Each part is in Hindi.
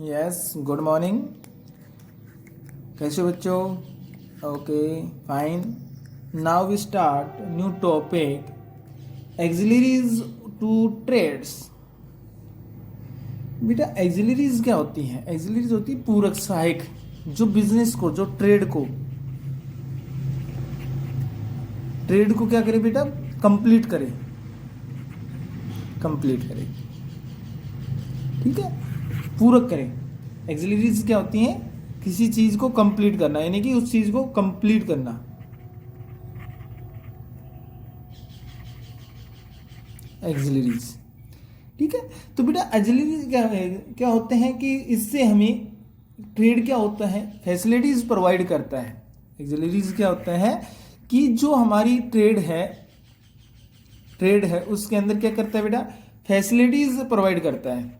Yes, good morning. कैसे हो बच्चों? Okay, fine. Now we start new topic, auxiliaries to trades. बेटा एक्सिलरीज क्या होती हैं? एक्सिलरीज होती है पूरक सहायक, जो बिजनेस को, जो ट्रेड को क्या करे बेटा? कंप्लीट करे, ठीक है, पूरक करें। एक्सिलरीज क्या होती हैं? किसी चीज को कंप्लीट करना, यानी कि उस चीज को कंप्लीट करना। एक्सिलरीज, ठीक है। तो बेटा एक्सिलरीज क्या होते हैं कि इससे हमें ट्रेड क्या होता है? फैसिलिटीज प्रोवाइड करता है। एक्सिलरीज क्या होता है कि जो हमारी ट्रेड है उसके अंदर क्या करता है बेटा? फैसिलिटीज प्रोवाइड करता है।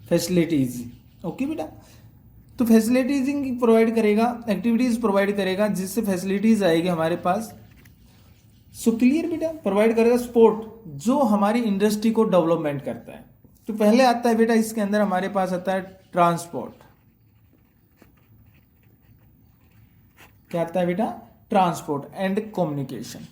फैसिलिटीज, ओके बेटा। तो फैसिलिटीज प्रोवाइड करेगा, एक्टिविटीज प्रोवाइड करेगा, जिससे फैसिलिटीज आएगी हमारे पास। सो क्लियर बेटा? प्रोवाइड करेगा सपोर्ट, जो हमारी इंडस्ट्री को डेवलपमेंट करता है। तो पहले आता है बेटा इसके अंदर हमारे पास आता है ट्रांसपोर्ट। क्या आता है बेटा? Transport and communication.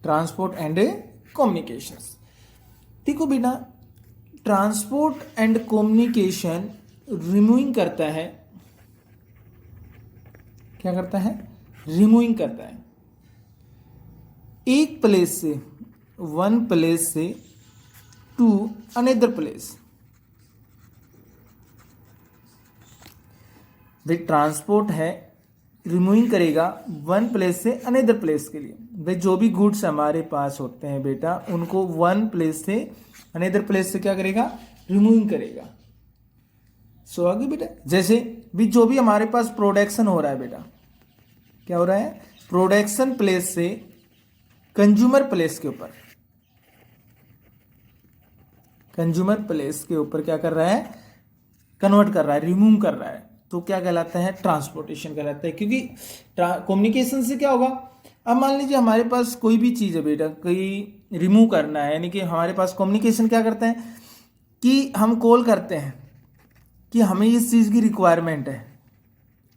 Transport and communications. देखो बेटा, ट्रांसपोर्ट एंड कम्युनिकेशन रिमूविंग करता है। क्या करता है? रिमूविंग करता है एक प्लेस से, वन प्लेस से टू अनदर प्लेस। भाई ट्रांसपोर्ट है, रिमूविंग करेगा वन प्लेस से अनदर प्लेस के लिए। भाई जो भी गुड्स हमारे पास होते हैं बेटा, उनको वन प्लेस से अनदर प्लेस से क्या करेगा? रिमूविंग करेगा। सो आगे बेटा, जैसे भी जो भी हमारे पास प्रोडक्शन हो रहा है बेटा, क्या हो रहा है? प्रोडक्शन प्लेस से कंज्यूमर प्लेस के ऊपर, कंज्यूमर प्लेस के ऊपर क्या कर रहा है? कन्वर्ट कर रहा है, रिमूव कर रहा है। तो क्या कहलाता है? ट्रांसपोर्टेशन कहलाता है। क्योंकि कम्युनिकेशन से क्या होगा? अब मान लीजिए हमारे पास कोई भी चीज़ है बेटा, कोई रिमूव करना है, यानी कि हमारे पास कम्युनिकेशन क्या करता है कि हम कॉल करते हैं कि हमें इस चीज़ की रिक्वायरमेंट है।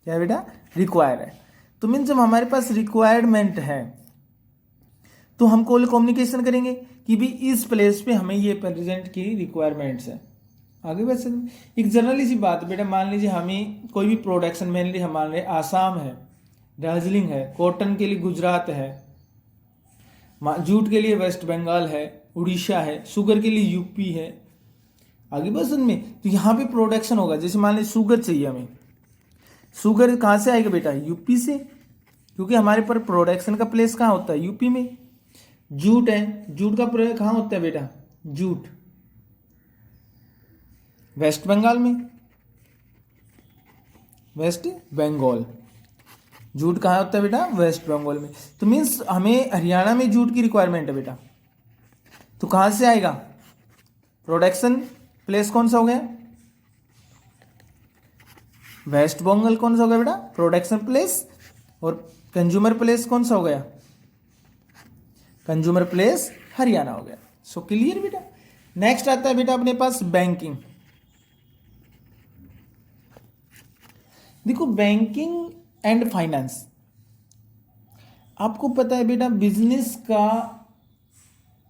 क्या है बेटा? रिक्वायर है। तो मीन्स जब हमारे पास रिक्वायरमेंट है तो हम कॉल कम्युनिकेशन करेंगे कि भी इस प्लेस पे हमें ये प्रेजेंट की रिक्वायरमेंट्स है। आगे बढ़ सकते। एक जनरली सी बात बेटा, मान लीजिए हमें कोई भी प्रोडक्शन, मेनली हमारे आसाम है, दार्जिलिंग है, कॉटन के लिए गुजरात है, जूट के लिए वेस्ट बंगाल है, उड़ीसा है, शुगर के लिए यूपी है। आगे बढ़ सकते में, तो यहाँ पे प्रोडक्शन होगा। जैसे मान लीजिए शुगर चाहिए हमें, शुगर कहाँ से आएगा बेटा? यूपी से, क्योंकि हमारे पर प्रोडक्शन का प्लेस कहाँ होता है? यूपी में। जूट है, जूट का प्रयोग कहाँ होता है बेटा? जूट वेस्ट बंगाल में, वेस्ट बंगाल। जूट कहाँ होता है बेटा? वेस्ट बंगाल में। तो मीन्स हमें हरियाणा में जूट की रिक्वायरमेंट है बेटा, तो कहाँ से आएगा? प्रोडक्शन प्लेस कौन सा हो गया? वेस्ट बंगाल। कौन सा हो गया बेटा? Production place. और कंज्यूमर प्लेस कौन सा हो गया? कंज्यूमर प्लेस हरियाणा हो गया। सो क्लियर बेटा? नेक्स्ट आता है बेटा अपने पास बैंकिंग। देखो बैंकिंग एंड फाइनेंस, आपको पता है बेटा बिजनेस का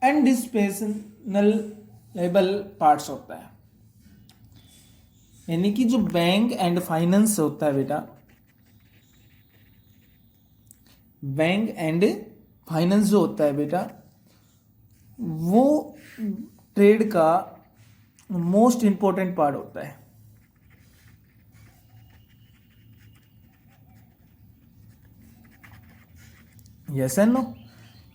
अनडिस्पेंसेबल पार्ट्स होता है। यानी कि जो बैंक एंड फाइनेंस होता है बेटा, बैंक एंड फाइनेंस जो होता है बेटा, वो ट्रेड का मोस्ट इंपॉर्टेंट पार्ट होता है। Yes and no?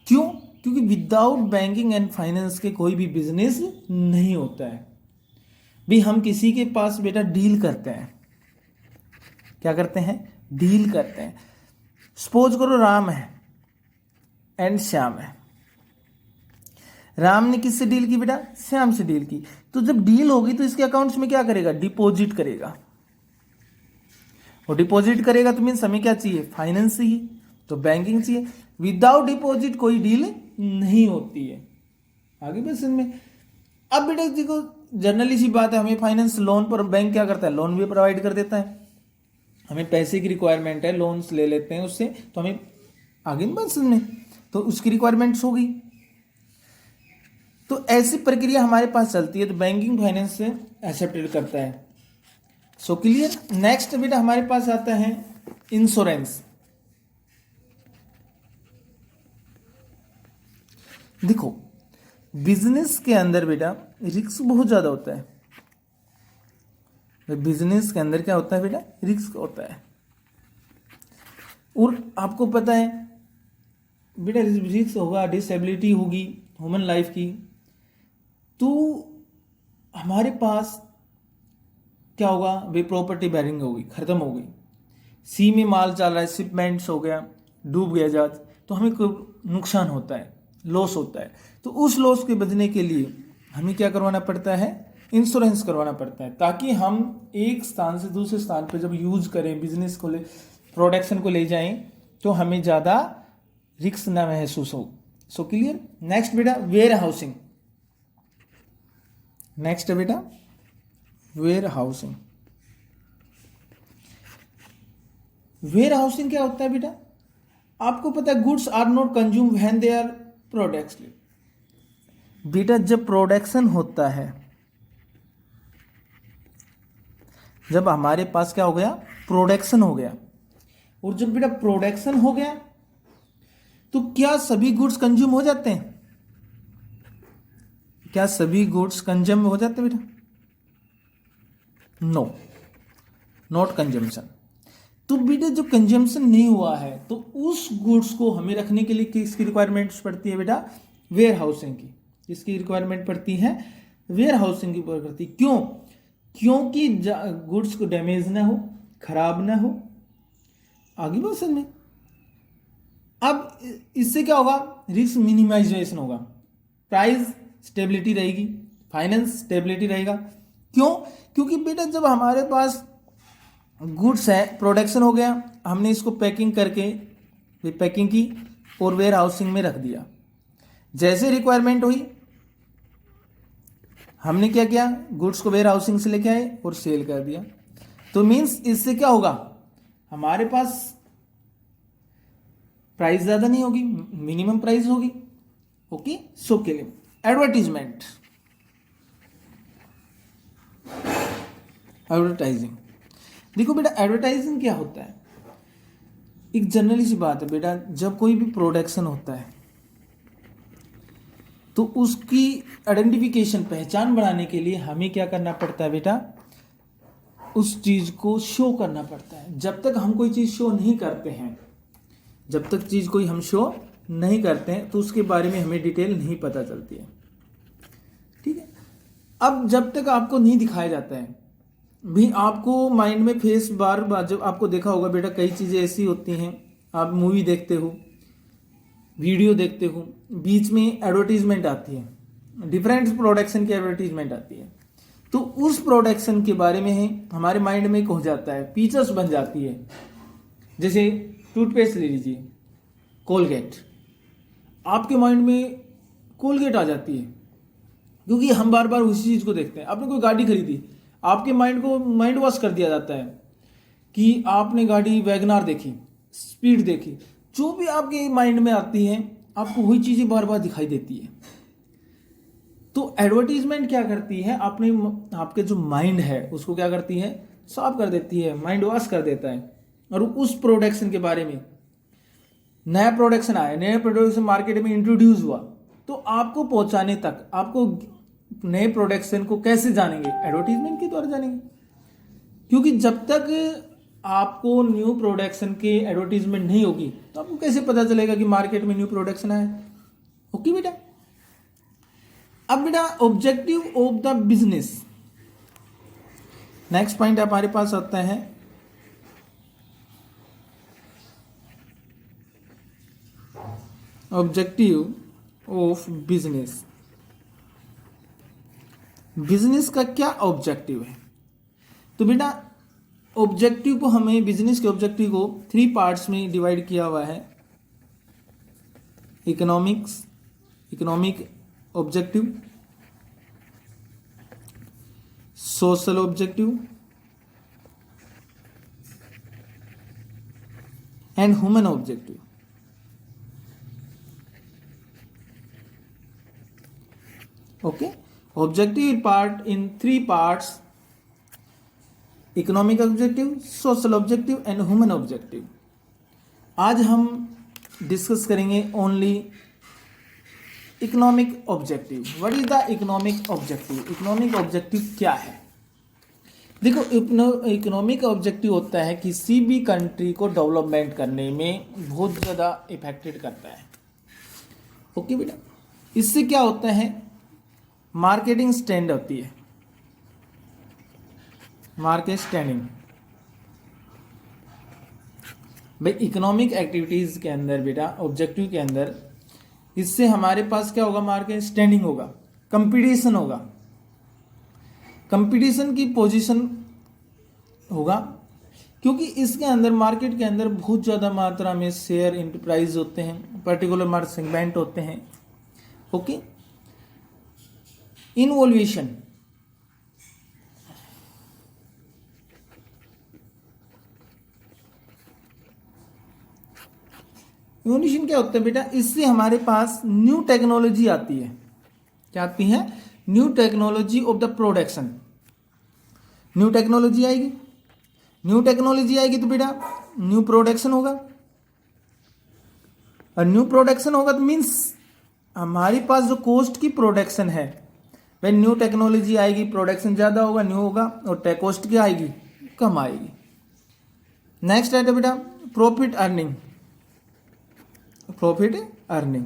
क्यों? क्योंकि विदाउट बैंकिंग एंड फाइनेंस के कोई भी बिजनेस नहीं होता है। भी हम किसी के पास बेटा डील करते हैं। क्या करते हैं? डील करते हैं। सपोज करो राम है एंड श्याम है। राम ने किससे डील की बेटा? श्याम से डील की। तो जब डील होगी तो इसके अकाउंट्स में क्या करेगा? डिपॉजिट करेगा। और डिपॉजिट करेगा तो मीन्स हमें क्या चाहिए? फाइनेंस चाहिए, तो बैंकिंग चाहिए। विदाउट डिपॉजिट कोई डील नहीं होती है। आगे बस इनमें अब बेटा देखो, जनरली सी बात है, हमें फाइनेंस लोन पर बैंक क्या करता है? लोन भी प्रोवाइड कर देता है। हमें पैसे की रिक्वायरमेंट है, लोन्स ले लेते हैं उससे, तो हमें आगे बस इनमें तो उसकी रिक्वायरमेंट्स होगी। तो ऐसी प्रक्रिया हमारे पास चलती है, तो बैंकिंग फाइनेंस से एक्सेप्टेड करता है। सो क्लियर। नेक्स्ट बेटा हमारे पास आता है इंश्योरेंस। देखो बिजनेस के अंदर बेटा रिस्क बहुत ज्यादा होता है। बिजनेस के अंदर क्या होता है बेटा? रिस्क होता है। और आपको पता है बेटा, रिस्क होगा, डिसेबिलिटी होगी ह्यूमन लाइफ की, तो हमारे पास क्या होगा? वे प्रॉपर्टी बैरिंग होगी, खत्म हो गई। सी में माल चल रहा है, शिपमेंट्स हो गया, डूब गया जहाज, तो हमें कोई नुकसान होता है, लॉस होता है। तो उस लॉस के बचने के लिए हमें क्या करवाना पड़ता है? इंश्योरेंस करवाना पड़ता है, ताकि हम एक स्थान से दूसरे स्थान पर जब यूज करें, बिजनेस को ले, प्रोडक्शन को ले जाएं, तो हमें ज़्यादा रिस्क ना महसूस हो। So clear. नेक्स्ट बेटा वेयर हाउसिंग। नेक्स्ट बेटा वेयर हाउसिंग। वेयर हाउसिंग क्या होता है बेटा? आपको पता है goods are not consume when they are products. बेटा जब प्रोडक्शन होता है, जब हमारे पास क्या हो गया? प्रोडक्शन हो गया। और जब बेटा प्रोडक्शन हो गया तो क्या सभी गुड्स कंज्यूम हो जाते हैं? क्या सभी गुड्स कंज्यूम हो जाते हैं बेटा? No, not consumption. तो बेटा जो कंजम्पशन नहीं हुआ है, तो उस गुड्स को हमें रखने के लिए किसकी रिक्वायरमेंट्स पड़ती है बेटा? वेयर हाउसिंग की। किसकी रिक्वायरमेंट पड़ती है? वेयर हाउसिंग की पड़ती। क्यों? क्योंकि गुड्स को डैमेज ना हो, खराब ना हो। आगे बात समझ में। अब इससे क्या होगा? रिस्क मिनिमाइजेशन होगा, प्राइस स्टेबिलिटी रहेगी, फाइनेंस स्टेबिलिटी रहेगा। क्यों? क्योंकि बेटा जब हमारे पास गुड्स है, प्रोडक्शन हो गया, हमने इसको पैकिंग करके पैकिंग की और वेयर हाउसिंग में रख दिया। जैसे रिक्वायरमेंट हुई, हमने क्या किया? गुड्स को वेयर हाउसिंग से लेके आए और सेल कर दिया। तो मीन्स इससे क्या होगा? हमारे पास प्राइस ज्यादा नहीं होगी, मिनिमम प्राइस होगी। ओके। सो के लिए एडवर्टीजमेंट, एडवर्टाइजिंग। देखो बेटा एडवर्टाइजिंग क्या होता है? एक जनरली सी बात है बेटा, जब कोई भी प्रोडक्शन होता है तो उसकी आइडेंटिफिकेशन, पहचान बनाने के लिए हमें क्या करना पड़ता है बेटा? उस चीज को शो करना पड़ता है। जब तक हम कोई चीज शो नहीं करते हैं, जब तक चीज कोई हम शो नहीं करते हैं, तो उसके बारे में हमें डिटेल नहीं पता चलती है। ठीक है। अब जब तक आपको नहीं दिखाया जाता है भी, आपको माइंड में फेस बार बार, जब आपको देखा होगा बेटा कई चीजें ऐसी होती हैं, आप मूवी देखते हो, वीडियो देखते हो, बीच में एडवर्टीजमेंट आती है, डिफरेंट प्रोडक्शन की एडवर्टीजमेंट आती है, तो उस प्रोडक्शन के बारे में हमारे माइंड में हो जाता है, पिक्चर्स बन जाती है। जैसे टूथपेस्ट ले लीजिए, कोलगेट, आपके माइंड में कोलगेट आ जाती है, क्योंकि हम बार बार उसी चीज को देखते हैं। आपने कोई गाड़ी खरीदी, आपके माइंड को माइंड वॉश कर दिया जाता है कि आपने गाड़ी वैगनार देखी, स्पीड देखी, जो भी आपके माइंड में आती है, आपको वही चीजें बार बार दिखाई देती है। तो एडवर्टीजमेंट क्या करती है? आपने आपके जो माइंड है उसको क्या करती है? साफ कर देती है, माइंड वॉश कर देता है। और उस प्रोडक्शन के बारे में, नया प्रोडक्शन आया, नया प्रोडक्शन मार्केट में इंट्रोड्यूस हुआ, तो आपको पहुंचाने तक, आपको नए प्रोडक्शन को कैसे जानेंगे? एडवर्टीजमेंट के द्वारा जानेंगे। क्योंकि जब तक आपको न्यू प्रोडक्शन की एडवर्टीजमेंट नहीं होगी, तो आपको कैसे पता चलेगा कि मार्केट में न्यू प्रोडक्शन आया? ओके बेटा। अब बेटा objective of the business, next point हमारे पास आता है ऑब्जेक्टिव ऑफ बिजनेस। बिजनेस का क्या ऑब्जेक्टिव है। तो बेटा ऑब्जेक्टिव को हमें, बिजनेस के ऑब्जेक्टिव को 3 पार्ट्स में डिवाइड किया हुआ है। Economic objective, social objective and human objective. Okay, objective part in 3 parts, economic objective, social objective and human objective. आज हम डिस्कस करेंगे only economic objective. What is the economic objective. Economic objective क्या है। देखो, इकोनॉमिक ऑब्जेक्टिव होता है किसी भी कंट्री को डेवलपमेंट करने में बहुत ज़्यादा इफेक्टेड करता है। ओके बेटा, इससे क्या होता है, मार्केटिंग स्टैंड होती है, मार्केट स्टैंडिंग। भाई इकोनॉमिक एक्टिविटीज के अंदर बेटा, ऑब्जेक्टिव के अंदर, इससे हमारे पास क्या होगा, मार्केट स्टैंडिंग होगा, कंपटीशन होगा, कंपटीशन की पोजीशन होगा, क्योंकि इसके अंदर, मार्केट के अंदर बहुत ज़्यादा मात्रा में शेयर इंटरप्राइज होते हैं, पर्टिकुलर मार्केट सेगमेंट होते हैं। ओके, इनवोल्यूशन, इवोल्यूशन क्या होता है बेटा, इससे हमारे पास न्यू टेक्नोलॉजी आती है। क्या आती है, new technology of the production. New technology आएगी, न्यू टेक्नोलॉजी आएगी तो बेटा न्यू प्रोडक्शन होगा, और न्यू प्रोडक्शन होगा तो मीन्स हमारे पास जो कॉस्ट की प्रोडक्शन है, भाई न्यू टेक्नोलॉजी आएगी, प्रोडक्शन ज़्यादा होगा, न्यू होगा, और कॉस्ट क्या आएगी, कम आएगी। नेक्स्ट आता है बेटा प्रॉफिट अर्निंग। प्रॉफिट अर्निंग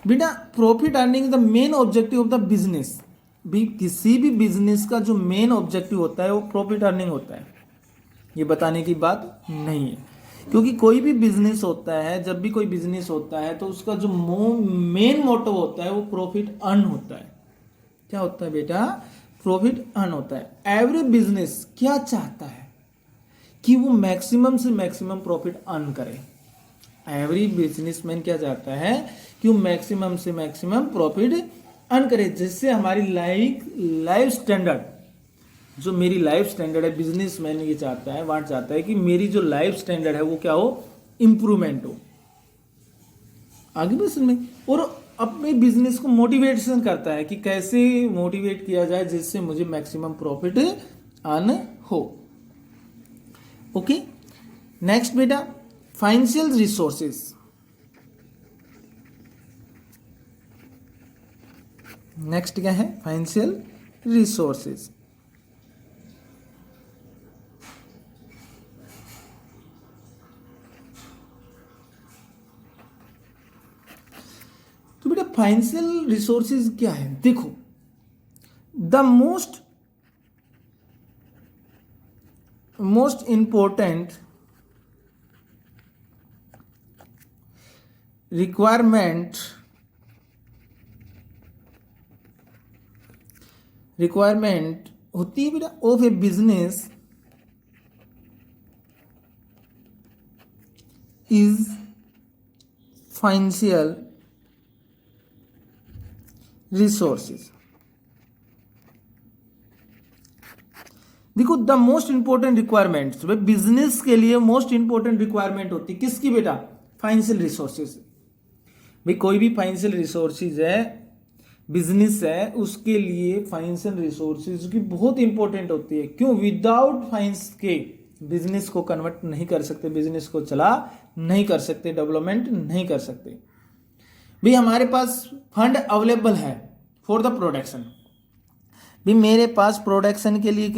बेटा, profit earning the main objective of the business. भी किसी भी बिजनेस का जो मेन ऑब्जेक्टिव होता है वो प्रॉफिट अर्निंग होता है, ये बताने की बात नहीं है, क्योंकि कोई भी बिजनेस होता है, जब भी कोई बिजनेस होता है तो उसका जो मेन मोटिव होता है वो प्रॉफिट अर्न होता है। क्या होता है बेटा, प्रॉफिट अर्न होता है। एवरी बिजनेस क्या चाहता है कि वो मैक्सिमम से मैक्सिमम प्रॉफिट अर्न करे। एवरी बिजनेसमैन क्या चाहता है कि वो मैक्सिमम से मैक्सिमम प्रॉफिट अर्न करे, जिससे हमारी लाइफ स्टैंडर्ड, जो मेरी लाइफ स्टैंडर्ड है, बिजनेसमैन ये चाहता है, वहां चाहता है कि मेरी जो लाइफ स्टैंडर्ड है वो क्या हो, इंप्रूवमेंट हो। आगे बस में, और अपने बिजनेस को मोटिवेशन करता है कि कैसे मोटिवेट किया जाए जिससे मुझे मैक्सिमम प्रॉफिट अर्न हो। ओके, नेक्स्ट बेटा फाइनेंशियल रिसोर्सेज। नेक्स्ट क्या है, फाइनेंशियल रिसोर्सेज। तो बेटा फाइनेंशियल रिसोर्सेज क्या है, देखो द मोस्ट इंपॉर्टेंट रिक्वायरमेंट होती है बेटा of a business is financial resources. देखो the most important requirements, business के लिए मोस्ट इंपॉर्टेंट रिक्वायरमेंट होती है किसकी बेटा, फाइनेंशियल रिसोर्सेज। भाई कोई भी फाइनेंशियल रिसोर्सेज है, बिजनेस है, उसके लिए फाइनेंशियल रिसोर्सेज की बहुत इंपॉर्टेंट होती है। क्यों, विदाउट फाइनेंस के बिजनेस को कन्वर्ट नहीं कर सकते, बिजनेस को चला नहीं कर सकते, डेवलपमेंट नहीं कर सकते। भाई हमारे पास फंड अवेलेबल है फॉर द प्रोडक्शन, भी मेरे पास प्रोडक्शन के लिए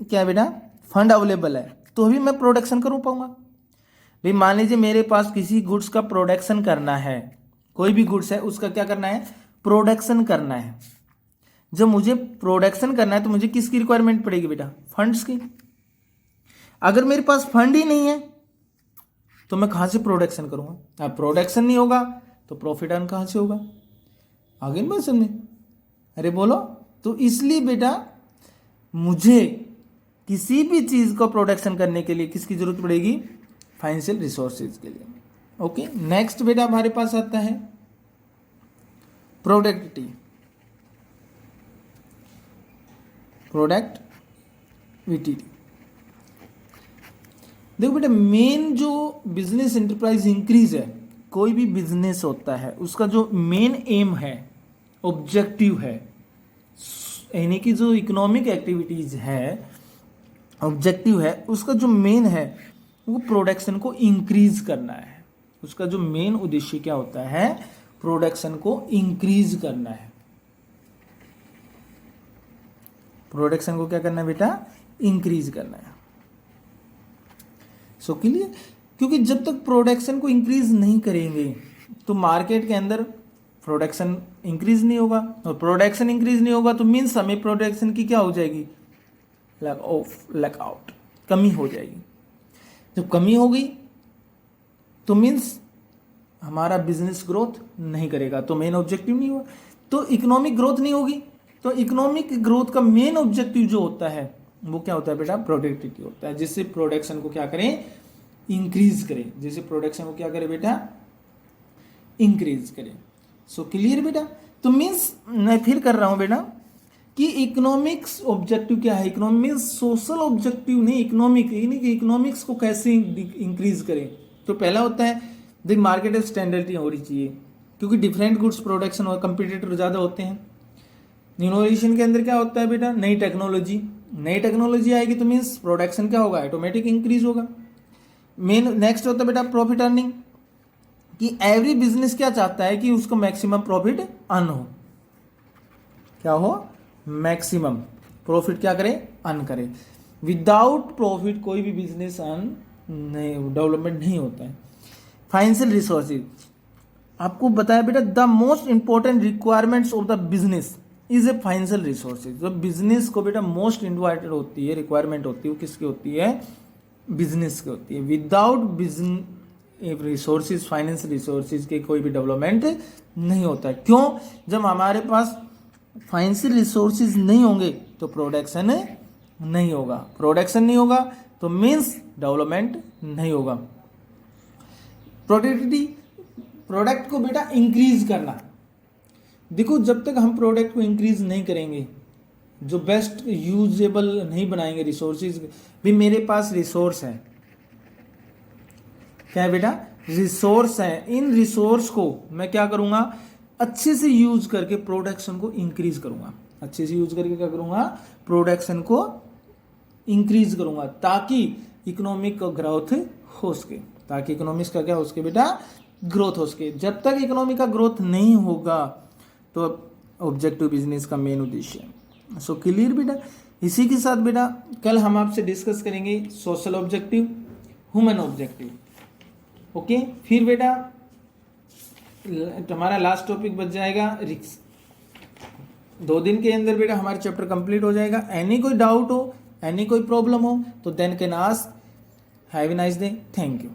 क्या बेटा फंड अवेलेबल है, तो भी मैं प्रोडक्शन करूँ पाऊंगा। भाई मान लीजिए मेरे पास किसी गुड्स का प्रोडक्शन करना है, कोई भी गुड्स है उसका क्या करना है, प्रोडक्शन करना है। जब मुझे प्रोडक्शन करना है तो मुझे किसकी रिक्वायरमेंट पड़ेगी बेटा, फंड्स की। अगर मेरे पास फंड ही नहीं है तो मैं कहाँ से प्रोडक्शन करूँगा। अब प्रोडक्शन नहीं होगा तो प्रॉफिट अर्न कहाँ से होगा। आगे नहीं बात समझे। अरे बोलो। तो इसलिए बेटा मुझे किसी भी चीज को प्रोडक्शन करने के लिए किसकी जरूरत पड़ेगी? फाइनेंशियल रिसोर्सेज के लिए। ओके, नेक्स्ट बेटा हमारे पास आता है प्रोडक्टिविटी। प्रोडक्टिविटी देखो बेटा, मेन जो बिजनेस एंटरप्राइज इंक्रीज है, कोई भी बिजनेस होता है उसका जो मेन एम है, ऑब्जेक्टिव है, यानी कि जो इकोनॉमिक एक्टिविटीज है, ऑब्जेक्टिव है, उसका जो मेन है वो प्रोडक्शन को इंक्रीज करना है। उसका जो मेन उद्देश्य क्या होता है? प्रोडक्शन को इंक्रीज करना है। प्रोडक्शन को क्या करना है बेटा? इंक्रीज करना है। So clear? क्योंकि जब तक प्रोडक्शन को इंक्रीज नहीं करेंगे तो मार्केट के अंदर प्रोडक्शन इंक्रीज नहीं होगा, और प्रोडक्शन इंक्रीज नहीं होगा तो मीन्स हमें प्रोडक्शन की क्या हो जाएगी? लैक आउट, कमी हो जाएगी। जब कमी हो गई तो मीन्स हमारा बिजनेस ग्रोथ नहीं करेगा, तो मेन ऑब्जेक्टिव नहीं हुआ, तो इकोनॉमिक ग्रोथ नहीं होगी। तो इकोनॉमिक ग्रोथ का मेन ऑब्जेक्टिव जो होता है वो क्या होता है बेटा? प्रोडक्टिविटी होता है, जिससे प्रोडक्शन को क्या करें? इंक्रीज करें। जिससे प्रोडक्शन को क्या करें बेटा? इंक्रीज करें। सो क्लियर बेटा? तो मीन्स मैं फिर कर रहा हूं बेटा कि इकोनॉमिक्स ऑब्जेक्टिव क्या है? इकोनॉमिक्स सोशल ऑब्जेक्टिव नहीं, इकोनॉमिक, यानी कि इकोनॉमिक्स को कैसे इंक्रीज करें। तो पहला होता है द मार्केट स्टैंडर्ड होनी चाहिए, क्योंकि डिफरेंट गुड्स प्रोडक्शन और कंपटीटर ज़्यादा होते हैं। इनोवेशन के अंदर क्या होता है बेटा? नई टेक्नोलॉजी। नई टेक्नोलॉजी आएगी तो मीन्स प्रोडक्शन क्या होगा? ऑटोमेटिक इंक्रीज होगा। मेन नेक्स्ट होता है बेटा प्रॉफिट अर्निंग, कि एवरी बिजनेस क्या चाहता है कि उसको मैक्सिमम प्रॉफिट अर्न हो। क्या हो? मैक्सिमम प्रॉफिट क्या करे? अर्न करे। विदाउट प्रॉफिट कोई भी बिजनेस अर्न नहीं, डेवलपमेंट नहीं होता है। फाइनेंशियल रिसोर्सेज आपको बताया बेटा, the most important requirements of the business is a financial resources. जो बिजनेस को बेटा मोस्ट इम्पॉर्टेंट होती है, रिक्वायरमेंट होती है, वो किसकी होती है? बिजनेस की होती है। Without business resources, financial resources के कोई भी डेवलपमेंट नहीं होता है। क्यों? जब हमारे पास फाइनेंशियल रिसोर्सेज नहीं होंगे तो प्रोडक्शन नहीं होगा, प्रोडक्शन नहीं होगा तो मीन्स डेवलपमेंट नहीं होगा। प्रोडक्टिविटी, प्रोडक्ट को बेटा इंक्रीज करना। देखो जब तक हम प्रोडक्ट को इंक्रीज नहीं करेंगे, जो बेस्ट यूजेबल नहीं बनाएंगे रिसोर्सेज, भी मेरे पास रिसोर्स है, क्या है बेटा? रिसोर्स है। इन रिसोर्स को मैं क्या करूंगा? अच्छे से यूज करके प्रोडक्शन को इंक्रीज करूंगा। अच्छे से यूज करके क्या करूंगा? प्रोडक्शन को इंक्रीज करूंगा, ताकि इकोनॉमिक का ग्रोथ हो सके, ताकि इकोनॉमिक्स का क्या हो सके बेटा? ग्रोथ हो सके। जब तक इकोनॉमी का ग्रोथ नहीं होगा तो ऑब्जेक्टिव बिजनेस का मेन उद्देश्य है। सो क्लियर बेटा? इसी के साथ बेटा कल हम आपसे डिस्कस करेंगे social objective, human objective. Okay, फिर बेटा हमारा लास्ट टॉपिक बच जाएगा रिस्क। 2 दिन के अंदर बेटा हमारा चैप्टर कंप्लीट हो जाएगा। एनी कोई डाउट हो, एनी कोई प्रॉब्लम हो तो then can ask. Have a nice day. Thank you.